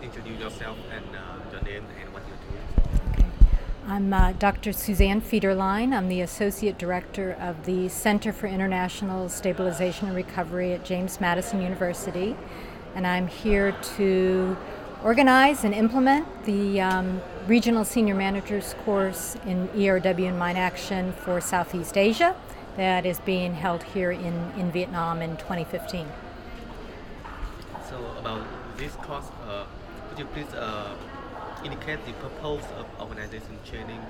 introduce yourself and your name and what you do. I'm Dr. Suzanne Federline. I'm the Associate Director of the Center for International Stabilization and Recovery at James Madison University. And I'm here to organize and implement the Regional Senior Managers course in ERW and Mine Action for Southeast Asia that is being held here in Vietnam in 2015. So about this course, could you please indicate the purpose of organization trainings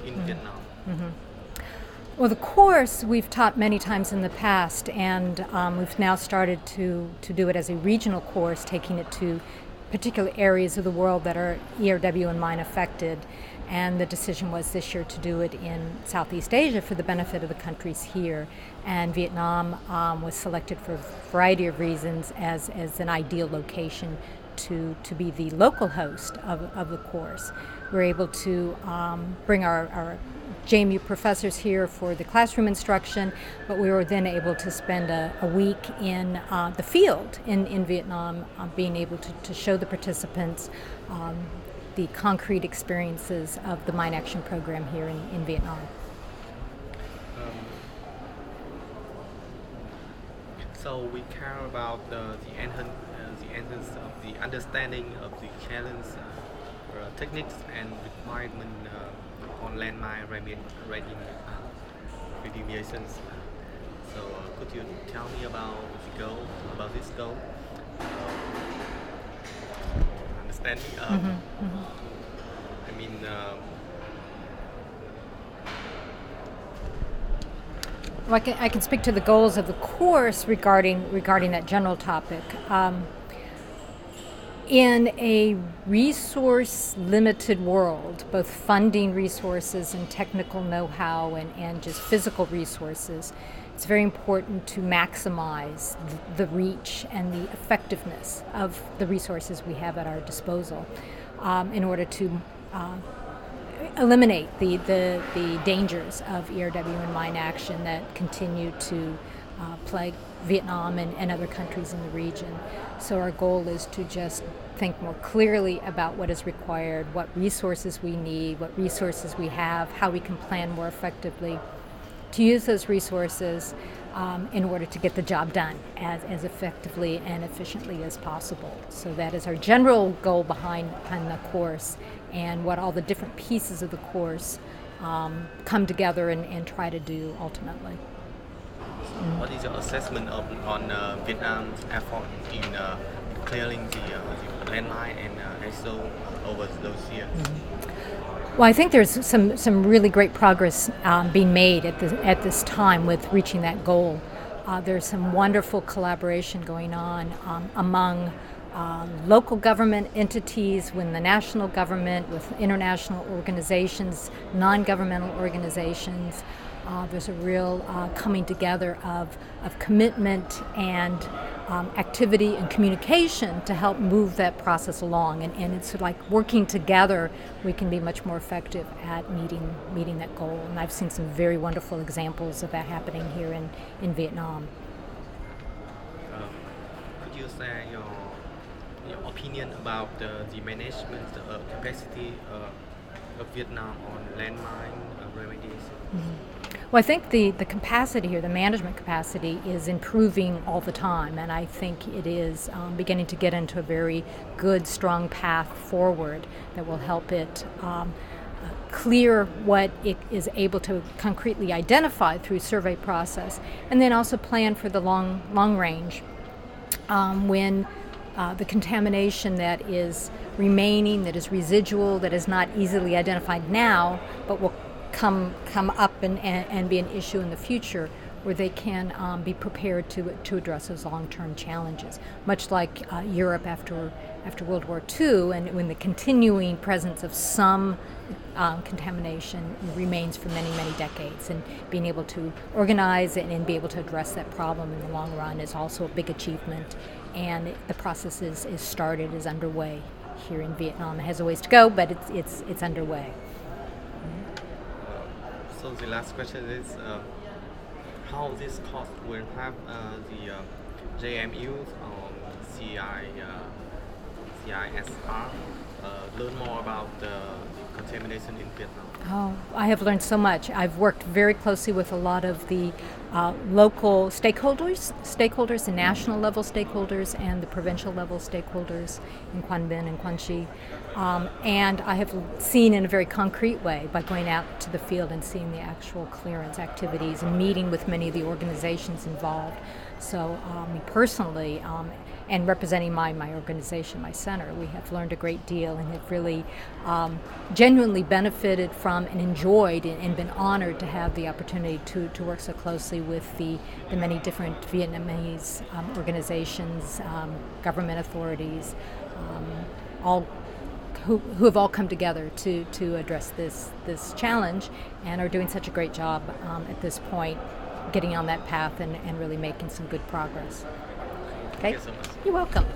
in Vietnam? Well, the course we've taught many times in the past, and we've now started to do it as a regional course, taking it to particular areas of the world that are ERW and mine affected. And the decision was this year to do it in Southeast Asia for the benefit of the countries here. And Vietnam was selected for a variety of reasons as an ideal location to be the local host of the course. We're able to bring our JMU professors here for the classroom instruction, but we were then able to spend a week in the field in Vietnam, being able to show the participants the concrete experiences of the mine action program here in Vietnam. So we care about the entrance of the understanding of the challenge, techniques and requirement on landmine remediations. So could you tell me about the goal, about this goal? Understanding. I mean. Well, I can speak to the goals of the course regarding that general topic. In a resource-limited world, both funding resources and technical know-how and just physical resources, it's very important to maximize the reach and the effectiveness of the resources we have at our disposal in order to eliminate the dangers of ERW and mine action that continue to plague Vietnam and other countries in the region. So our goal is to just think more clearly about what is required, what resources we need, what resources we have, how we can plan more effectively to use those resources in order to get the job done as effectively and efficiently as possible. So that is our general goal behind the course, and what all the different pieces of the course come together and try to do ultimately. What is your assessment on Vietnam's effort in clearing the landmine and ASO over those years? Well, I think there's some really great progress being made at this time with reaching that goal. There's some wonderful collaboration going on among local government entities, with the national government, with international organizations, non-governmental organizations. There's a real coming together of commitment and activity and communication to help move that process along. And it's like working together, we can be much more effective at meeting that goal. And I've seen some very wonderful examples of that happening here in Vietnam. Could you share your opinion about the management capacity of Vietnam on landmine remediation? Well, I think the capacity here, the management capacity, is improving all the time, and I think it is beginning to get into a very good, strong path forward that will help it clear what it is able to concretely identify through survey process, and then also plan for the long range when the contamination that is remaining, that is residual, that is not easily identified now, but will come up and be an issue in the future, where they can be prepared to address those long-term challenges. Much like Europe after World War II, and when the continuing presence of some contamination remains for many, many decades, and being able to organize it and be able to address that problem in the long run is also a big achievement. And the process is underway here in Vietnam. It has a ways to go, but it's underway. So the last question is how this course will have the JMUs or CISR, learn more about the contamination in Vietnam? Oh, I have learned so much. I've worked very closely with a lot of the local stakeholders, the national level stakeholders, and the provincial level stakeholders in Quang Binh and Quang Tri. And I have seen in a very concrete way by going out to the field and seeing the actual clearance activities and meeting with many of the organizations involved. So, me personally, and representing my organization, my center, we have learned a great deal and have really genuinely benefited from and enjoyed and been honored to have the opportunity to work so closely with the many different Vietnamese organizations, government authorities, all who have all come together to address this challenge and are doing such a great job at this point, getting on that path and really making some good progress. Okay? Thank you so much. You're welcome.